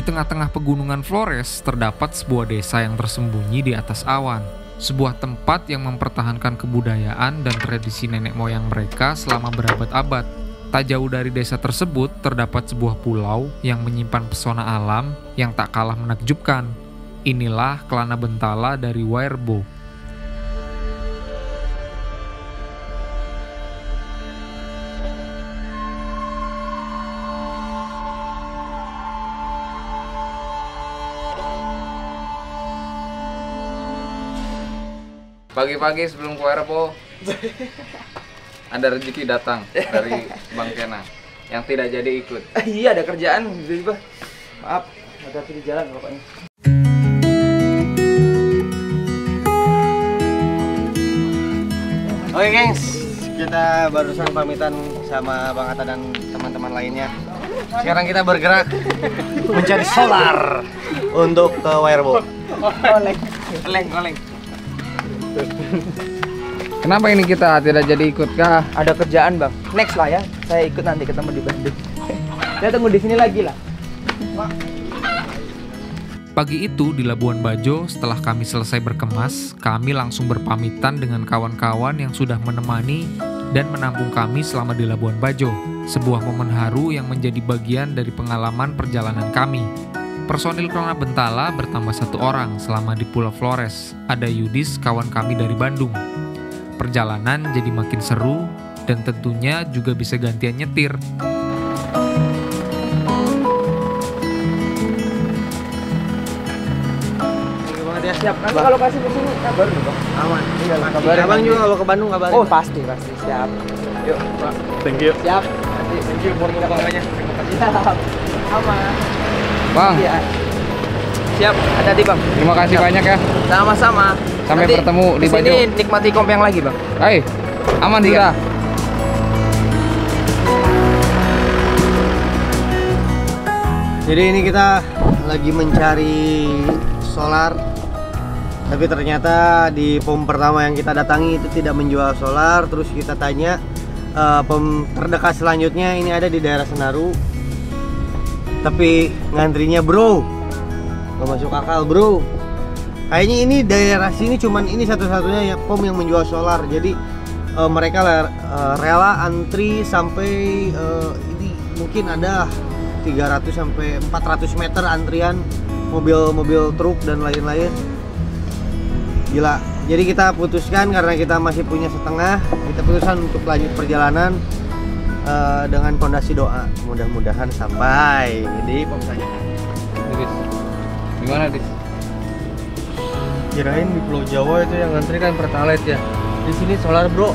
Di tengah-tengah pegunungan Flores terdapat sebuah desa yang tersembunyi di atas awan. Sebuah tempat yang mempertahankan kebudayaan dan tradisi nenek moyang mereka selama berabad-abad. Tak jauh dari desa tersebut terdapat sebuah pulau yang menyimpan pesona alam yang tak kalah menakjubkan. Inilah Klana Bentala dari Wairbo. Pagi-pagi sebelum ke Wairbo ada rezeki datang dari Bang Kena yang tidak jadi ikut. Iya, ada kerjaan tiba-tiba. Maaf, hati-hati di jalan bapaknya. Oke gengs, kita barusan pamitan sama Bang Atta dan teman-teman lainnya. Sekarang kita bergerak mencari solar untuk ke Wairbo. Oleng. Kenapa ini kita tidak jadi ikut kah? Ada kerjaan bang. Next lah ya. Saya ikut nanti ketemu di Bandung. Saya tunggu di sini lagi lah. Pagi itu di Labuan Bajo, setelah kami selesai berkemas, kami langsung berpamitan dengan kawan-kawan yang sudah menemani dan menampung kami selama di Labuan Bajo. Sebuah momen haru yang menjadi bagian dari pengalaman perjalanan kami. Personil Klana Bentala bertambah 1 orang selama di Pulau Flores. Ada Yudis, kawan kami dari Bandung. Perjalanan jadi makin seru dan tentunya juga bisa gantian nyetir. Siap. Nanti kalau kasih ke sini kabarin bang. Aman. Iya, kabarin. Abang juga kalau ke Bandung kabarin. Oh pasti. Siap. Yuk pak. Thank you. Siap. Nanti thank you formula bangganya. Siap. Aman. Bang, Iya. Siap. Hati-hati bang. terima kasih banyak ya. Sama-sama. Sampai Nanti bertemu di sini Bajo. nikmati kompeng lagi bang. Hai, aman Iya. kita. Jadi ini kita lagi mencari solar, tapi ternyata di pom pertama yang kita datangi itu tidak menjual solar. Terus kita tanya pom terdekat selanjutnya ini ada di daerah Senaru, tapi ngantrinya bro nggak masuk akal bro. Kayaknya ini daerah sini cuman ini satu-satunya ya pom yang menjual solar. Jadi mereka rela antri sampai ini mungkin ada 300 sampai 400 meter antrian mobil truk dan lain-lain. Gila. Jadi kita putuskan karena kita masih punya setengah, kita putuskan untuk lanjut perjalanan dengan fondasi doa. Mudah-mudahan sampai di pom saja. Dis, gimana Dis? Kirain di Pulau Jawa itu yang ngantri kan Pertalite ya. Di sini solar bro.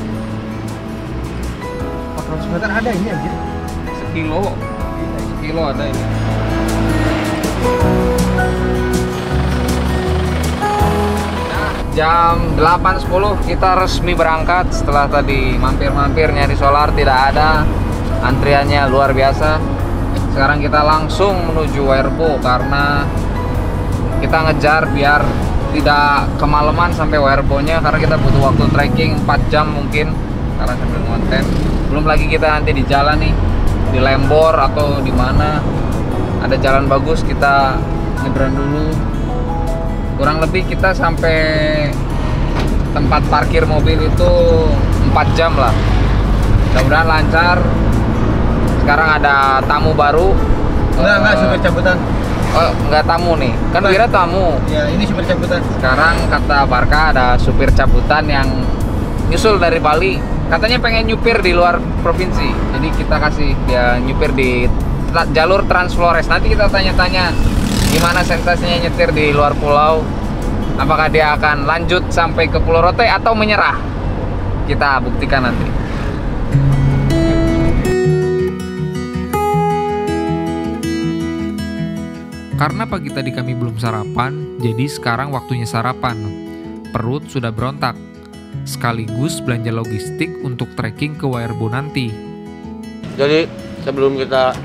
400 meter ada ini anjir. Sekilo ada ini. Nah, jam 8.10 kita resmi berangkat setelah tadi mampir-mampir nyari solar tidak ada. Antriannya luar biasa. Sekarang kita langsung menuju Wairbo karena kita ngejar biar tidak kemalaman sampai Wairbo-nya karena kita butuh waktu trekking 4 jam mungkin karena sambil ngonten. Belum lagi kita nanti di jalan nih di Lembor atau di mana ada jalan bagus kita nyebrang dulu. Kurang lebih kita sampai tempat parkir mobil itu 4 jam lah. Mudah-mudahan lancar. Sekarang ada tamu baru. Enggak supir cabutan. Oh, enggak tamu nih. Kan kira tamu. Ya, ini supir cabutan. Sekarang kata Barka ada supir cabutan yang nyusul dari Bali. Katanya pengen nyupir di luar provinsi. Jadi kita kasih dia nyupir di jalur Trans Flores. Nanti kita tanya-tanya gimana sensasinya nyetir di luar pulau. Apakah dia akan lanjut sampai ke Pulau Rote atau menyerah? Kita buktikan nanti. Karena pagi tadi kami belum sarapan, jadi sekarang waktunya sarapan. Perut sudah berontak. Sekaligus belanja logistik untuk trekking ke Wairbo nanti. Jadi sebelum kita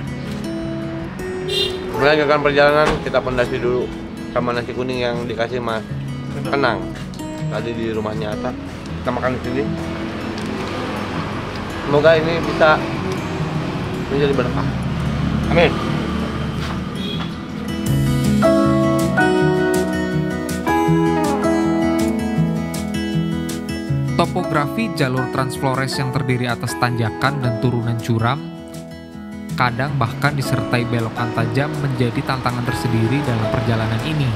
melanjutkan perjalanan, kita pondasi dulu sama nasi kuning yang dikasih Mas Kenang tadi di rumahnya Atta. Kita makan di sini. Semoga ini bisa menjadi berkah. Amin. Topografi jalur Transflores yang terdiri atas tanjakan dan turunan curam, kadang bahkan disertai belokan tajam menjadi tantangan tersendiri dalam perjalanan ini.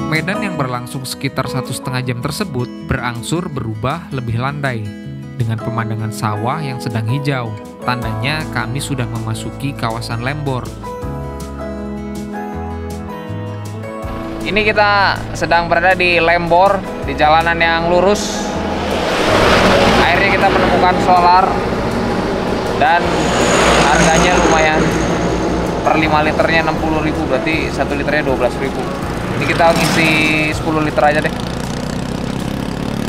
Medan yang berlangsung sekitar 1,5 jam tersebut berangsur berubah lebih landai, dengan pemandangan sawah yang sedang hijau. Tandanya kami sudah memasuki kawasan Lembor. Ini kita sedang berada di Lembor, di jalanan yang lurus. Akhirnya kita menemukan solar dan harganya lumayan. Per 5 liternya 60.000, berarti 1 liternya 12.000. Ini kita ngisi 10 liter aja deh.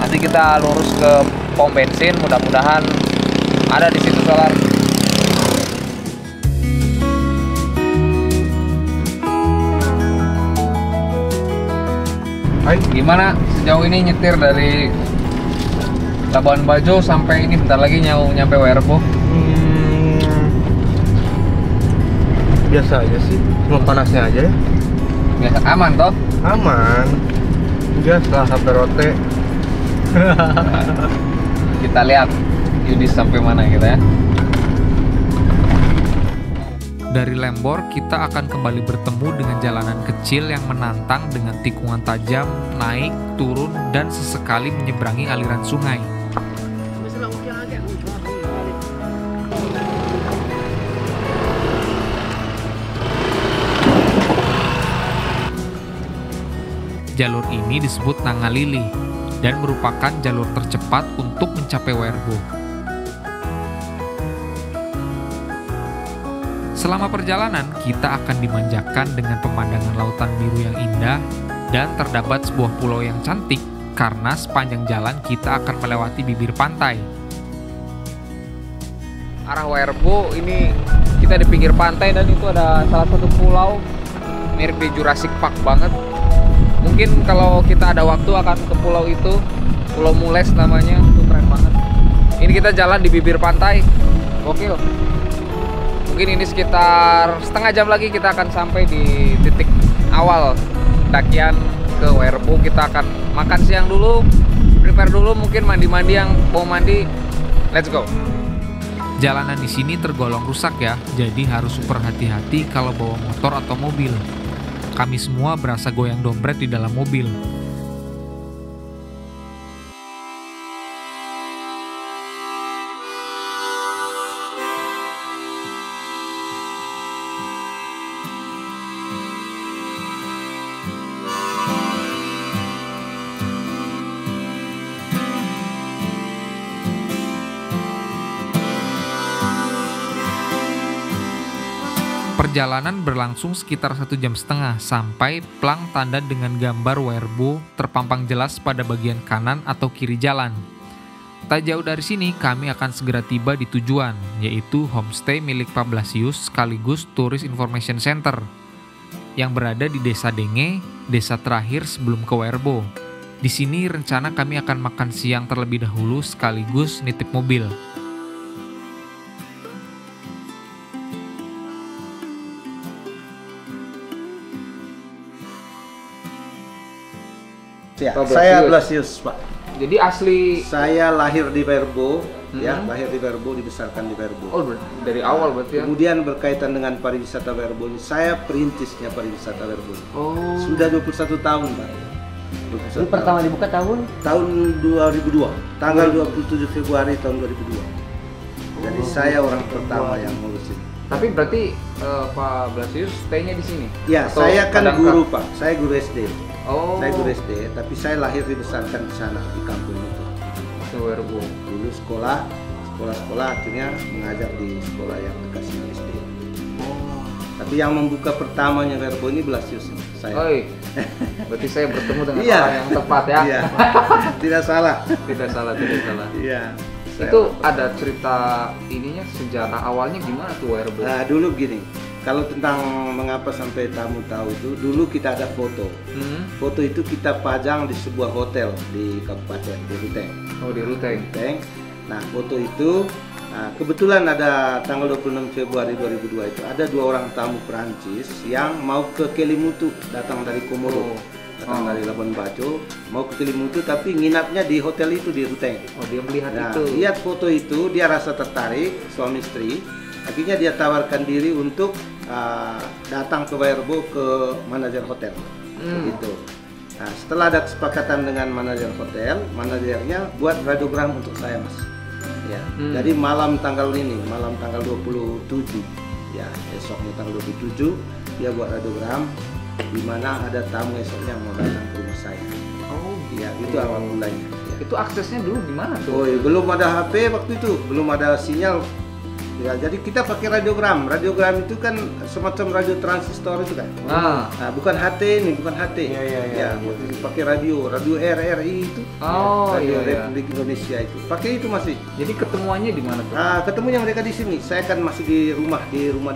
Nanti kita lurus ke pom bensin, mudah-mudahan ada di situ solar. Baik, gimana sejauh ini nyetir dari Labuan Bajo sampai ini, bentar lagi nyampe Werbo? Biasa aja sih, cuma panasnya aja ya. Biasa, aman toh? Aman. Gas lah sampai rote. Kita lihat Yudis sampai mana kita ya. Dari Lembor, kita akan kembali bertemu dengan jalanan kecil yang menantang dengan tikungan tajam, naik, turun, dan sesekali menyeberangi aliran sungai. Jalur ini disebut Nangalili dan merupakan jalur tercepat untuk mencapai Werbo. Selama perjalanan, kita akan dimanjakan dengan pemandangan lautan biru yang indah dan terdapat sebuah pulau yang cantik karena sepanjang jalan kita akan melewati bibir pantai. Arah Werbo ini kita di pinggir pantai dan itu ada salah satu pulau mirip di Jurassic Park banget. Mungkin kalau kita ada waktu akan ke pulau itu, Pulau Mules namanya, itu keren banget. Ini kita jalan di bibir pantai, gokil. Mungkin ini sekitar setengah jam lagi kita akan sampai di titik awal dakian ke Werbo. Kita akan makan siang dulu, prepare dulu, mungkin mandi-mandi yang mau mandi. Let's go. Jalanan di sini tergolong rusak ya, jadi harus super hati-hati kalau bawa motor atau mobil. Kami semua berasa goyang dompet di dalam mobil. Perjalanan berlangsung sekitar 1,5 jam sampai plang tanda dengan gambar Werbo terpampang jelas pada bagian kanan atau kiri jalan. Tak jauh dari sini kami akan segera tiba di tujuan, yaitu homestay milik Pak Blasius sekaligus Tourist Information Center yang berada di Desa Denge, desa terakhir sebelum ke Werbo. Di sini rencana kami akan makan siang terlebih dahulu sekaligus nitip mobil. Ya, Pak saya Blasius. Blasius, Pak. Jadi asli Saya lahir di Werbo, ya, lahir di Werbo, dibesarkan di Werbo. dari awal berarti ya. Kemudian berkaitan dengan pariwisata Werbo ini, saya perintisnya pariwisata Werbo. Oh. Sudah 21 tahun, Pak. 21 Ini pertama dibuka tahun tahun 2002, tanggal 27 Februari tahun 2002. Jadi saya orang pertama yang ngurusin. Tapi berarti Pak Blasius stay-nya di sini? Ya, Atau saya kan kadang guru, Pak. Saya guru SD. Oh. Saya guru SD, tapi saya lahir dibesarkan di sana, di kampung itu. Ke Werbo. Dulu sekolah akhirnya mengajar di sekolah yang dekat sini SD. Oh. Tapi yang membuka pertamanya Werbo ini Blasius saya. Oi. Berarti saya bertemu dengan Iya. orang yang tepat ya. Iya. Tidak salah. Tidak salah. Iya. Itu ada cerita ininya, sejarah awalnya gimana tuh Werbo? Nah, dulu gini. Kalau tentang mengapa sampai tamu tahu itu, dulu kita ada foto. Foto itu kita pajang di sebuah hotel di Kabupaten di Ruteng. Oh, di Ruteng. Nah, foto itu Nah, kebetulan ada tanggal 26 Februari 2002 itu ada 2 orang tamu Perancis yang mau ke Kelimutu, datang dari Komoro, datang dari Labuan Bajo, mau ke Kelimutu tapi nginapnya di hotel itu di Ruteng. Oh, dia melihat Nah, itu. lihat foto itu dia rasa tertarik, suami istri. Akhirnya dia tawarkan diri untuk datang ke Werbo ke manajer hotel. Begitu. Nah, setelah ada kesepakatan dengan manajer hotel, manajernya buat radiogram untuk saya, Mas. Ya. Jadi malam tanggal 27, ya, esoknya tanggal 27 dia buat radiogram di mana ada tamu esoknya mau datang ke rumah saya. Oh, Ya, itu awal mulanya. Ya. itu aksesnya dulu gimana tuh? Oh, iya, belum ada HP waktu itu, belum ada sinyal. Ya, jadi kita pakai radiogram. Radiogram itu kan semacam radio transistor itu kan. Nah, Bukan HT ini, bukan HT. Iya. Waktu itu pakai radio RRI itu. Oh, Radio iya. Republik Indonesia itu. Pakai itu masih. Jadi ketemuannya di mana tuh? Ketemunya mereka di sini. Saya kan masih di rumah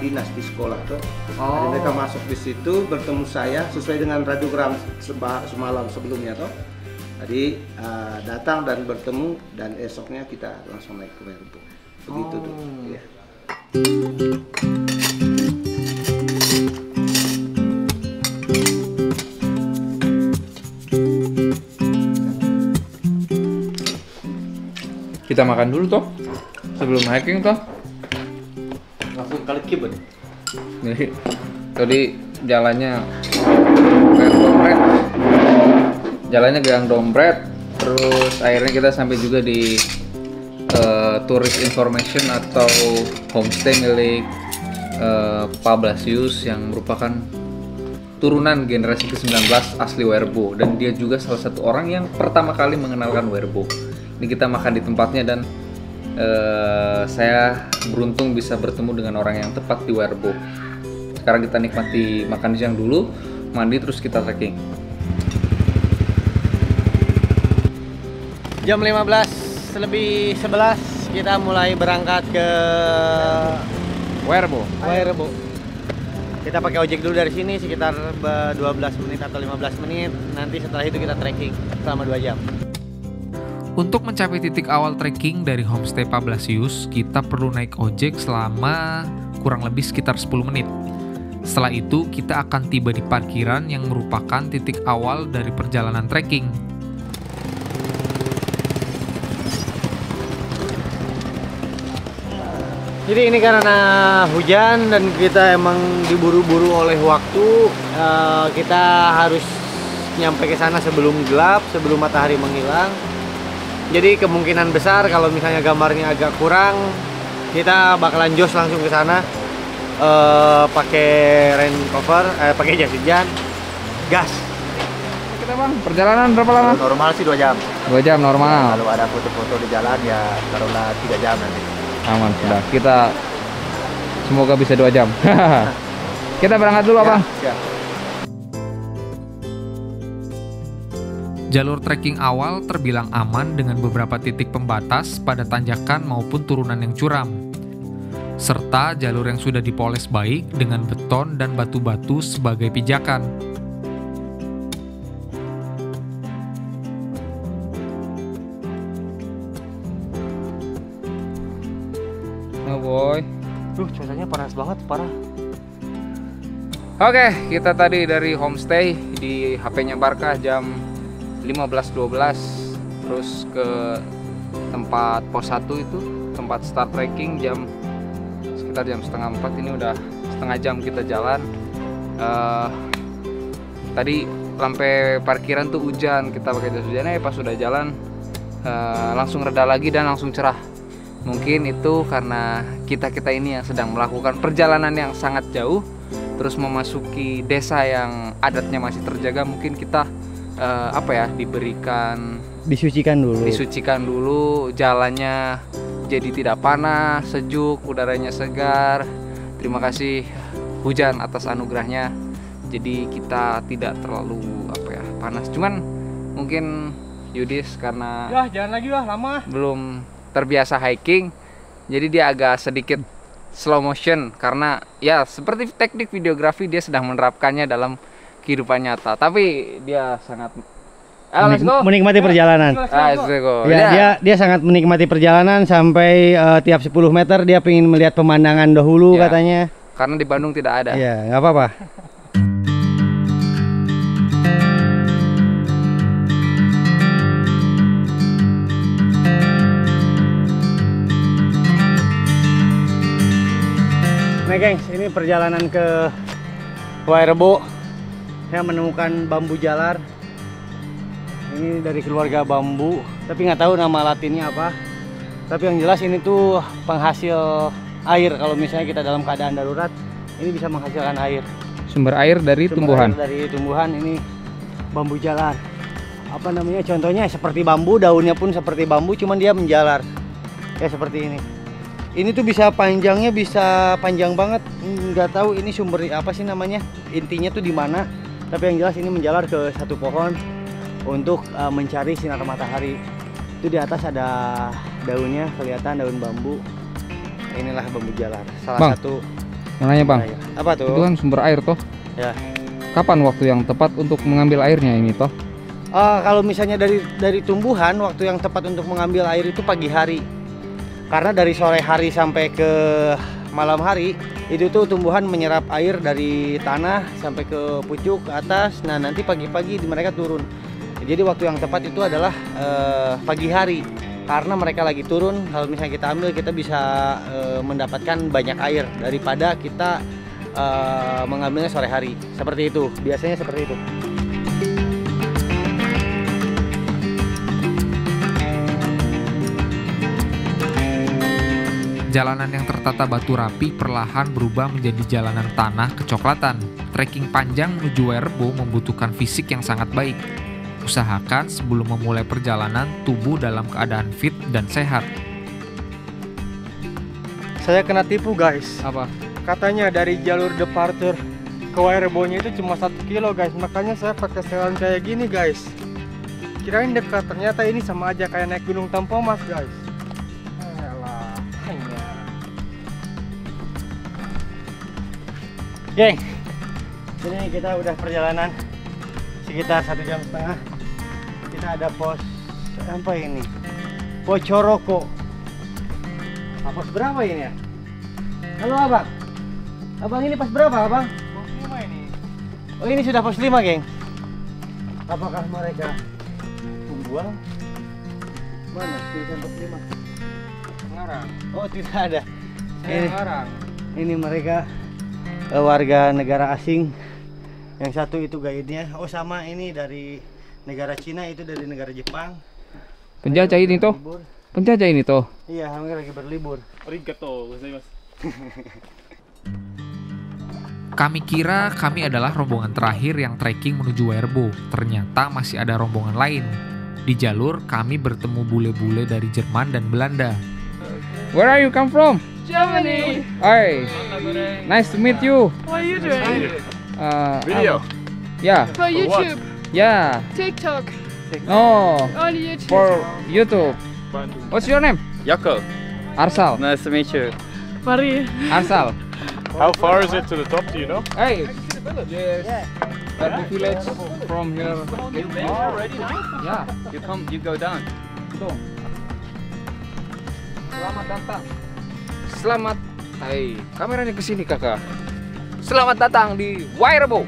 dinas di sekolah tuh. Oh. Jadi mereka masuk di situ bertemu saya sesuai dengan radiogram semalam sebelumnya tuh. Jadi datang dan bertemu dan esoknya kita langsung naik ke Werbo. Begitu tuh. Ya. Kita makan dulu toh sebelum hiking toh. Langsung kali kibet. Jadi tadi jalannya gang dompret, gang dompret, terus akhirnya kita sampai juga di tourist information atau homestay milik Pak Blasius yang merupakan turunan generasi ke-19 asli Werbo, dan dia juga salah satu orang yang pertama kali mengenalkan Werbo. Ini kita makan di tempatnya dan saya beruntung bisa bertemu dengan orang yang tepat di Werbo. Sekarang kita nikmati makan siang dulu, mandi, terus kita trekking. Jam 15 lebih 11 kita mulai berangkat ke Werbo. Werbo. Kita pakai ojek dulu dari sini sekitar 12 menit atau 15 menit. Nanti setelah itu kita trekking selama 2 jam. Untuk mencapai titik awal trekking dari homestay Pak Blasius, kita perlu naik ojek selama kurang lebih sekitar 10 menit. Setelah itu, kita akan tiba di parkiran yang merupakan titik awal dari perjalanan trekking. Jadi ini karena hujan dan kita emang diburu-buru oleh waktu, kita harus nyampe ke sana sebelum gelap, sebelum matahari menghilang. Jadi kemungkinan besar kalau misalnya gambarnya agak kurang, kita bakalan jos langsung ke sana, pakai rain cover, pakai jas hujan, gas. Kita bang, perjalanan berapa lama? Normal sih 2 jam. 2 jam normal. Kalau ada foto-foto di jalan ya taruhlah 3 jam nanti. Aman sudah. Kita semoga bisa 2 jam. Kita berangkat dulu, Bang. Ya. Jalur trekking awal terbilang aman dengan beberapa titik pembatas pada tanjakan maupun turunan yang curam, serta jalur yang sudah dipoles baik dengan beton dan batu-batu sebagai pijakan. Oh boy. Cuacanya panas banget, parah. Oke, kita tadi dari homestay di HP-nya Barkah jam 15.12, terus ke tempat pos 1 itu, tempat start trekking sekitar jam setengah 4. Ini udah setengah jam kita jalan. Tadi sampai parkiran tuh hujan, kita pakai jas hujan, pas sudah jalan langsung reda lagi dan langsung cerah. Mungkin itu karena kita ini yang sedang melakukan perjalanan yang sangat jauh, terus memasuki desa yang adatnya masih terjaga. Mungkin kita Disucikan dulu, jalannya jadi tidak panas, sejuk, udaranya segar. Terima kasih hujan atas anugerahnya. Jadi kita tidak terlalu panas. Cuman mungkin Yudis karena jangan lagi lama. belum terbiasa hiking, jadi dia agak sedikit slow motion karena ya seperti teknik videografi dia sedang menerapkannya dalam kehidupan nyata. Tapi dia sangat Let's go. menikmati perjalanan. Let's go. Ya, dia sangat menikmati perjalanan sampai tiap 10 meter dia pengen melihat pemandangan dahulu Ya. katanya. Karena di Bandung tidak ada. Ya, nggak apa-apa. Nah gengs, ini perjalanan ke Wairebo. Saya menemukan bambu jalar. Ini dari keluarga bambu, tapi nggak tahu nama latinnya apa. Tapi yang jelas ini tuh penghasil air. Kalau misalnya kita dalam keadaan darurat, ini bisa menghasilkan air. Sumber air dari Sumber air dari tumbuhan ini bambu jalar. Apa namanya? Contohnya seperti bambu, daunnya pun seperti bambu, cuman dia menjalar. Ya seperti ini. Ini tuh bisa panjangnya bisa panjang banget. Nggak tahu ini sumber apa sih namanya. Intinya tuh di mana. Tapi yang jelas ini menjalar ke satu pohon untuk mencari sinar matahari. Itu di atas ada daunnya, kelihatan daun bambu. Inilah bambu jalar. Salah satu. Mau nanya bang, Apa tuh? itu kan sumber air toh. Ya. Kapan waktu yang tepat untuk mengambil airnya ini toh? Kalau misalnya dari tumbuhan, waktu yang tepat untuk mengambil air itu pagi hari. Karena dari sore hari sampai ke malam hari itu tuh tumbuhan menyerap air dari tanah sampai ke pucuk ke atas. Nah nanti pagi-pagi mereka turun. Jadi waktu yang tepat itu adalah pagi hari. Karena mereka lagi turun. Kalau misalnya kita ambil, kita bisa mendapatkan banyak air daripada kita mengambilnya sore hari. Seperti itu. Biasanya seperti itu. Jalanan yang tertata batu rapi perlahan berubah menjadi jalanan tanah kecoklatan. Trekking panjang menuju Wairebo membutuhkan fisik yang sangat baik. Usahakan sebelum memulai perjalanan tubuh dalam keadaan fit dan sehat. Saya kena tipu guys. Apa? Katanya dari jalur departure ke Wairebo-nya itu cuma 1 kilo guys. Makanya saya pakai setelan kayak gini guys. Kirain dekat, ternyata ini sama aja kayak naik Gunung Tampomas guys. Alah, hanya. Geng, ini kita udah perjalanan sekitar 1,5 jam. Kita ada pos apa ini? Pocoroko. Pos berapa ini ya? Halo abang. Abang ini pos berapa abang? Pos 5 ini. Oh ini sudah pos 5 geng. Apakah mereka tungguan? Mana tulisan pos 5? Ngarang. Oh tidak ada. Saya ngarang. Ini mereka warga negara asing. Yang satu itu guide-nya. Oh sama, ini dari negara Cina, itu dari negara Jepang. Penjajah ini toh? Berlibur. Penjajah ini toh? Iya, mereka lagi berlibur. Kami kira kami adalah rombongan terakhir yang trekking menuju Wairebo. Ternyata masih ada rombongan lain. Di jalur kami bertemu bule-bule dari Jerman dan Belanda. Where are you come from? Germany. Hi. Nice to meet you. What are you doing? Video. Yeah. For YouTube, Yeah. TikTok, Oh. on YouTube. For YouTube. What's your name? Jakob, Arsal. nice to meet you. Marie. Arsal. How far is it to the top, do you know? Hey. Yes. That the village from here. Already now? Yeah. You go down. Tuh. Selamat datang. Selamat. Hai, kameranya ke sini kakak. Selamat datang di Wairebo.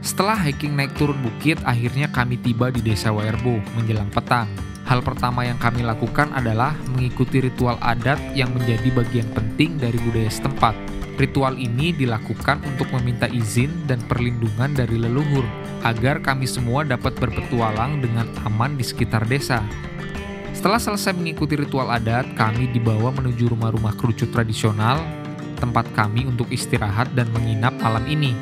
Setelah hiking naik turun bukit, akhirnya kami tiba di desa Wairebo menjelang petang. Hal pertama yang kami lakukan adalah mengikuti ritual adat yang menjadi bagian penting dari budaya setempat. Ritual ini dilakukan untuk meminta izin dan perlindungan dari leluhur, agar kami semua dapat berpetualang dengan aman di sekitar desa. Setelah selesai mengikuti ritual adat, kami dibawa menuju rumah-rumah kerucut tradisional, tempat kami untuk istirahat dan menginap malam ini.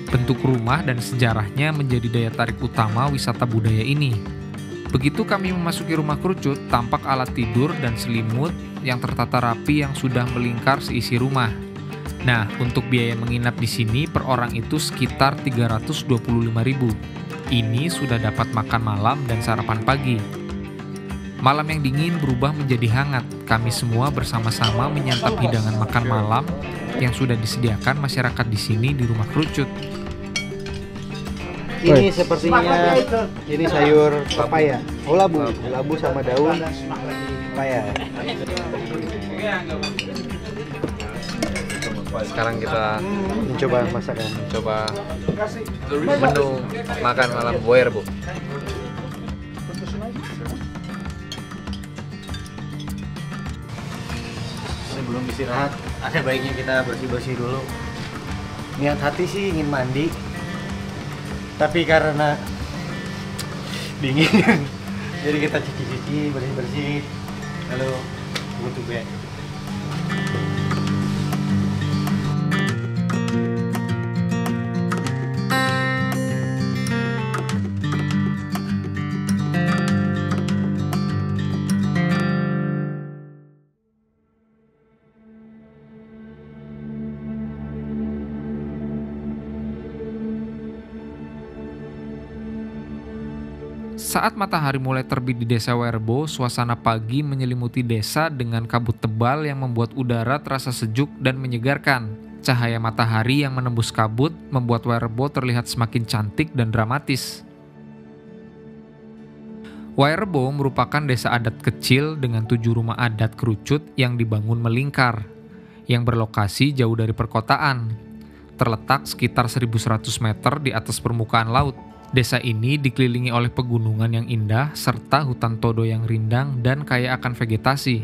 Bentuk rumah dan sejarahnya menjadi daya tarik utama wisata budaya ini. Begitu kami memasuki rumah kerucut, tampak alat tidur dan selimut yang tertata rapi yang sudah melingkar seisi rumah. Nah, untuk biaya menginap di sini per orang itu sekitar 325.000. Ini sudah dapat makan malam dan sarapan pagi. Malam yang dingin berubah menjadi hangat. Kami semua bersama-sama menyantap hidangan makan malam yang sudah disediakan masyarakat di sini di rumah kerucut. Ini sepertinya ini sayur papaya. Oh, labu sama daun papaya. Sekarang kita Mencoba masakan. coba menu makan malam Boerbo. Sebelum istirahat, ada baiknya kita bersih-bersih dulu. Niat hati sih ingin mandi, tapi karena dingin, jadi kita cuci-cuci, bersih-bersih, lalu butuh be. Saat matahari mulai terbit di desa Werbo, suasana pagi menyelimuti desa dengan kabut tebal yang membuat udara terasa sejuk dan menyegarkan. Cahaya matahari yang menembus kabut membuat Werbo terlihat semakin cantik dan dramatis. Werbo merupakan desa adat kecil dengan 7 rumah adat kerucut yang dibangun melingkar, yang berlokasi jauh dari perkotaan. Terletak sekitar 1.100 meter di atas permukaan laut. Desa ini dikelilingi oleh pegunungan yang indah serta hutan todo yang rindang dan kaya akan vegetasi.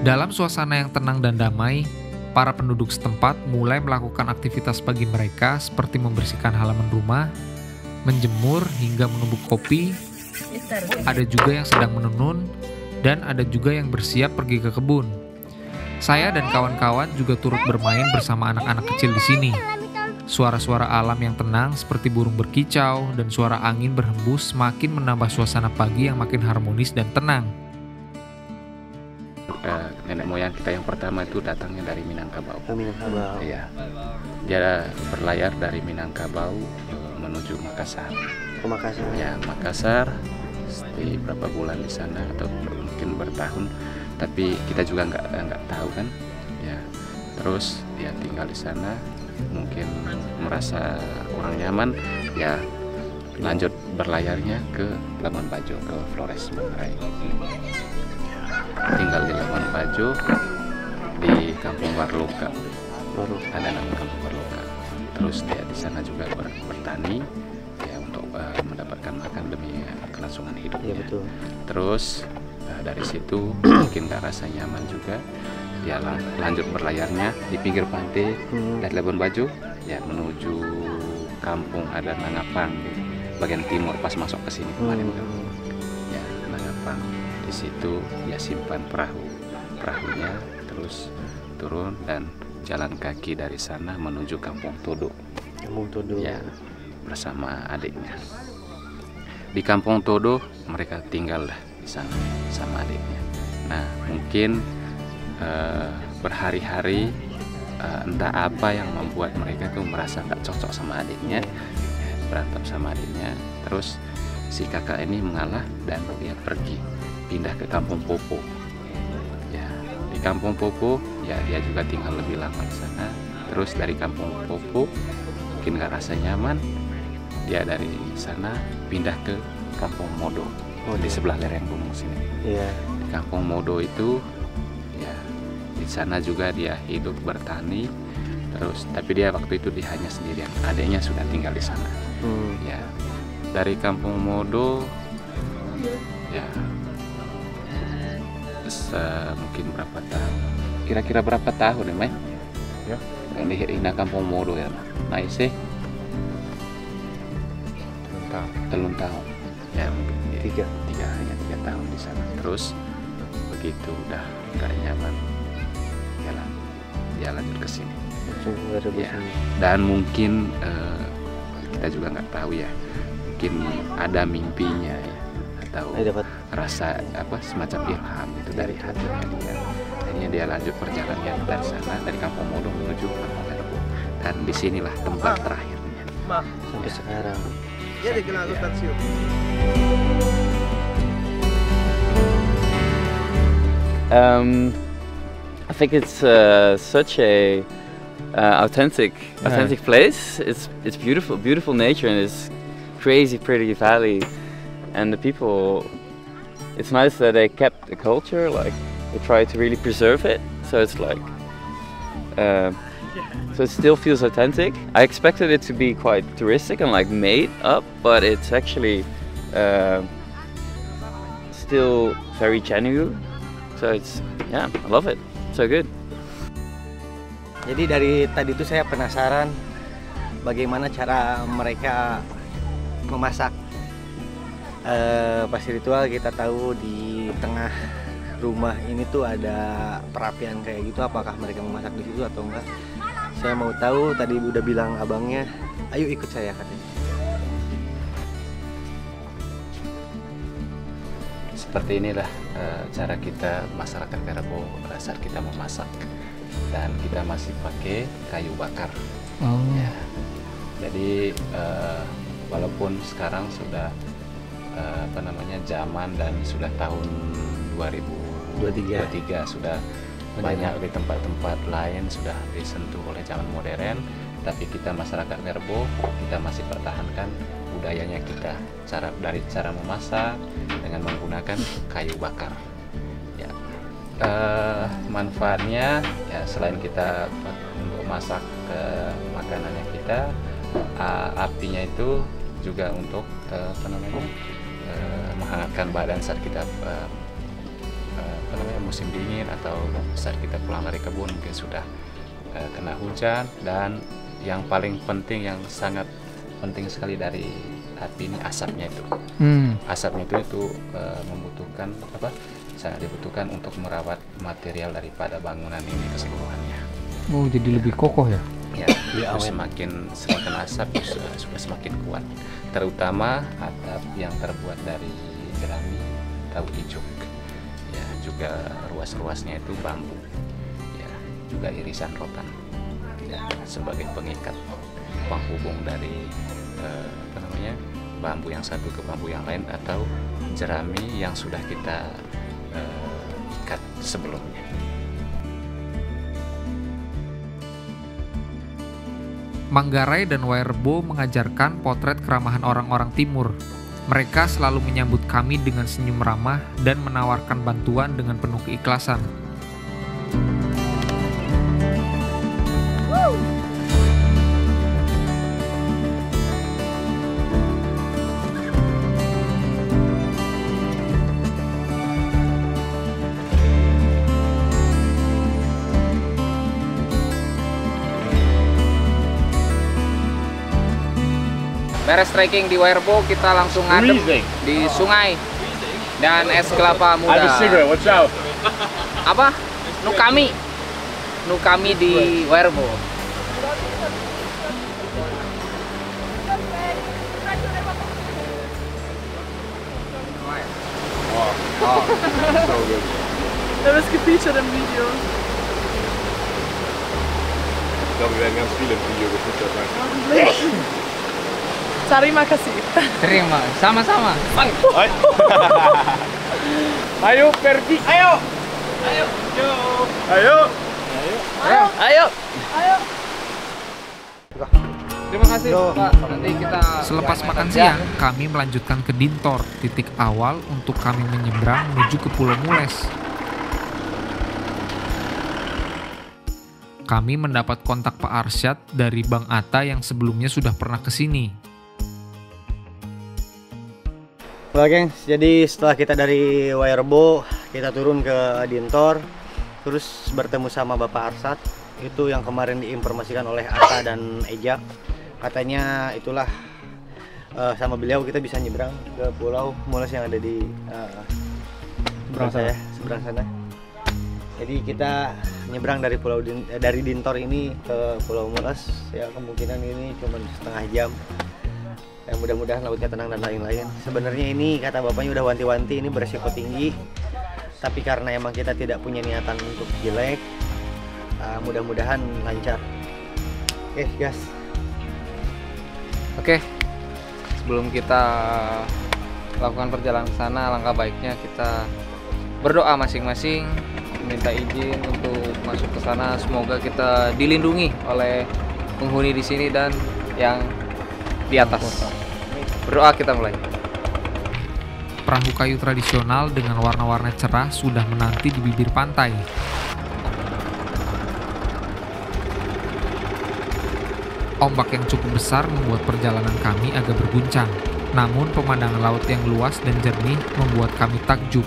Dalam suasana yang tenang dan damai, para penduduk setempat mulai melakukan aktivitas pagi mereka seperti membersihkan halaman rumah, menjemur hingga menumbuk kopi. Ada juga yang sedang menenun dan ada juga yang bersiap pergi ke kebun. Saya dan kawan-kawan juga turut bermain bersama anak-anak kecil di sini. Suara-suara alam yang tenang seperti burung berkicau dan suara angin berhembus makin menambah suasana pagi yang makin harmonis dan tenang. Nenek moyang kita yang pertama itu datangnya dari Minangkabau. Minangkabau. Iya. Dia berlayar dari Minangkabau menuju Makassar. Ke Makassar. Ya, Makassar. Stay berapa bulan di sana atau mungkin bertahun. Tapi kita juga nggak tahu kan, ya. Terus dia tinggal di sana, mungkin merasa kurang nyaman, ya lanjut berlayarnya ke Labuan Bajo, ke Flores Manggarai. Tinggal di Labuan Bajo, di Kampung Warloka, ada nama Kampung Warloka. Terus dia di sana juga bertani, ya untuk mendapatkan makan demi kelangsungan hidupnya. Ya, betul. Terus dari situ mungkin gak rasa nyaman juga, dia lanjut berlayarnya di pinggir pantai dari Labuan Bajo, ya menuju kampung ada Nangapang di bagian timur pas masuk ke sini kemarin kan, ya Nangapang. Di situ dia simpan perahunya, terus turun dan jalan kaki dari sana menuju Kampung Todo. Kampung Todo. Ya, bersama adiknya. Di Kampung Todo mereka tinggal di sana sama adiknya. Nah, mungkin berhari-hari entah apa yang membuat mereka tuh merasa nggak cocok sama adiknya, ya, berantem sama adiknya. Terus si kakak ini mengalah dan dia pergi pindah ke Kampung Popo. Ya, di Kampung Popo ya dia juga tinggal lebih lama di sana. Terus dari Kampung Popo mungkin nggak rasa nyaman, dia dari sana pindah ke Kampung Modo. Di sebelah lereng gunung sini. Iya. Di Kampung Modo itu, ya di sana juga dia hidup bertani. Terus, tapi dia waktu itu dia hanya sendirian. Adiknya sudah tinggal di sana. Ya, dari Kampung Modo, ya mungkin berapa tahun? Kira-kira berapa tahun ya, Mai? Ya. Di Kampung Modo ya, Mai sih. Telung tahun. Ya mungkin. Hanya 3 tahun di sana. Terus begitu udah nggak nyaman, dia lanjut ke sini. Ya. Dan mungkin kita juga nggak tahu ya, mungkin ada mimpinya ya, atau dapat rasa apa semacam ilham itu dari hatinya dia. Akhirnya dia lanjut perjalanannya dari sana, dari Kampung Modo menuju Kampung Werbo. Dan disinilah tempat terakhirnya sampai sekarang. I think it's such a authentic place. It's beautiful nature, and it's crazy pretty valley, and the people. It's nice that they kept the culture, like they try to really preserve it. So it's like, so it still feels authentic. I expected it to be quite touristic and like made up, but it's actually still very genuine. So it's, yeah, I love it. So good. Jadi dari tadi tuh saya penasaran bagaimana cara mereka memasak. Pas ritual kita tahu di tengah rumah ini tuh ada perapian kayak gitu. Apakah mereka memasak di situ atau enggak? Saya mau tahu. Tadi udah bilang abangnya, ayo ikut saya katanya. Seperti inilah cara kita masyarakat Werebo saat kita memasak, dan kita masih pakai kayu bakar. Ya. Jadi walaupun sekarang sudah zaman dan sudah tahun 2023 sudah banyak di tempat-tempat lain sudah disentuh oleh zaman modern, tapi kita masyarakat Werebo kita masih pertahankan budayanya kita, dari cara memasak dengan menggunakan kayu bakar. Ya, manfaatnya ya selain kita untuk masak makanannya kita, apinya itu juga untuk menghangatkan badan saat kita musim dingin atau saat kita pulang dari kebun mungkin sudah kena hujan. Dan yang paling penting, yang sangat penting sekali dari api ini asapnya itu. Asapnya itu membutuhkan sangat dibutuhkan untuk merawat material daripada bangunan ini keseluruhannya. Oh, jadi lebih kokoh ya? Ya, semakin asap sudah semakin kuat, terutama atap yang terbuat dari jerami atau ijuk. Ya, juga ruas-ruasnya itu bambu. Ya, juga irisan rotan. Ya, sebagai pengikat penghubung dari bambu yang satu ke bambu yang lain, atau jerami yang sudah kita ikat sebelumnya. Manggarai dan Werebo mengajarkan potret keramahan orang-orang timur. Mereka selalu menyambut kami dengan senyum ramah dan menawarkan bantuan dengan penuh keikhlasan. Beres trekking di Werebo, kita langsung ngadem di sungai dan es kelapa muda. Watch out. Apa? Nukami di Werebo. So good. Dat was gefeatured im Video. Ich glaube, wir werden ganz viele im Video gefeatured. Terima kasih. Terima, sama-sama. Ayo pergi. Ayo. Terima kasih, Pak. Nanti kita Selepas makan siang, kami melanjutkan ke Dintor, titik awal untuk kami menyeberang menuju ke Pulau Mules. Kami mendapat kontak Pak Arsyad dari Bang Atta yang sebelumnya sudah pernah ke sini. Oke gengs, jadi setelah kita dari Werebo, kita turun ke Dintor, terus bertemu sama Bapak Arsyad, itu yang kemarin diinformasikan oleh Atta dan Ejak. Katanya itulah sama beliau kita bisa nyebrang ke Pulau Mules yang ada di seberang sana. Jadi kita nyebrang dari dari Dintor ini ke Pulau Mules, ya kemungkinan ini cuma setengah jam. Ya, mudah-mudahan lautnya tenang dan lain-lain. Sebenarnya ini kata bapaknya udah wanti-wanti, ini beresiko tinggi, tapi karena emang kita tidak punya niatan untuk jelek, mudah-mudahan lancar. Oke guys. Oke, sebelum kita lakukan perjalanan ke sana, alangkah baiknya kita berdoa masing-masing minta izin untuk masuk ke sana. Semoga kita dilindungi oleh penghuni di sini dan yang di atas. Berdoa kita mulai. Perahu kayu tradisional dengan warna-warna cerah sudah menanti di bibir pantai. Ombak yang cukup besar membuat perjalanan kami agak berguncang. Namun pemandangan laut yang luas dan jernih membuat kami takjub.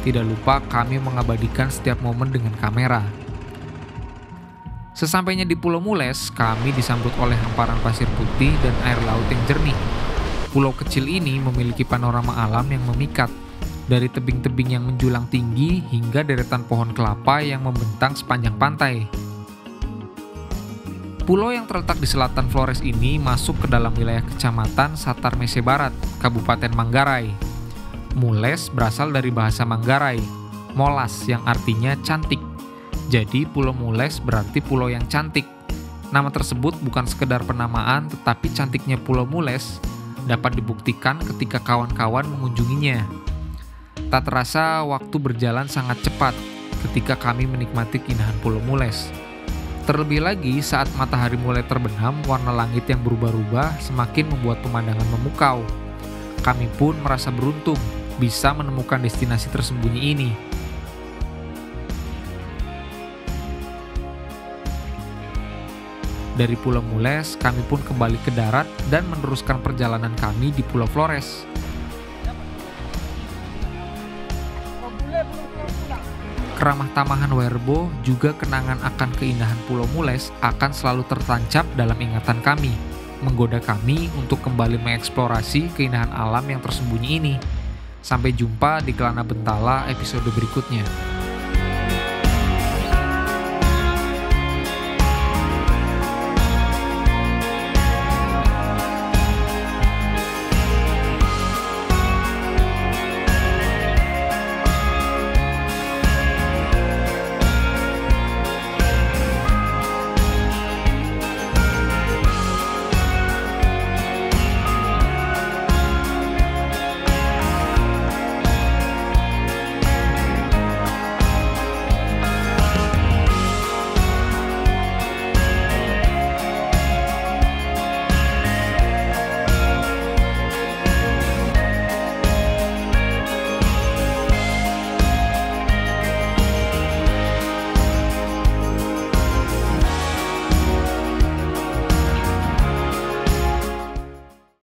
Tidak lupa kami mengabadikan setiap momen dengan kamera. Sesampainya di Pulau Mules, kami disambut oleh hamparan pasir putih dan air laut yang jernih. Pulau kecil ini memiliki panorama alam yang memikat. Dari tebing-tebing yang menjulang tinggi hingga deretan pohon kelapa yang membentang sepanjang pantai. Pulau yang terletak di selatan Flores ini masuk ke dalam wilayah Kecamatan Satar Mese Barat, Kabupaten Manggarai. Mules berasal dari bahasa Manggarai, molas yang artinya cantik. Jadi Pulau Mules berarti pulau yang cantik. Nama tersebut bukan sekedar penamaan, tetapi cantiknya Pulau Mules dapat dibuktikan ketika kawan-kawan mengunjunginya. Tak terasa waktu berjalan sangat cepat ketika kami menikmati keindahan Pulau Mules. Terlebih lagi saat matahari mulai terbenam, warna langit yang berubah-ubah semakin membuat pemandangan memukau. Kami pun merasa beruntung bisa menemukan destinasi tersembunyi ini. Dari Pulau Mules, kami pun kembali ke darat dan meneruskan perjalanan kami di Pulau Flores. Keramah tamahan Werbo juga kenangan akan keindahan Pulau Mules akan selalu tertancap dalam ingatan kami, menggoda kami untuk kembali mengeksplorasi keindahan alam yang tersembunyi ini. Sampai jumpa di Kelana Bentala episode berikutnya.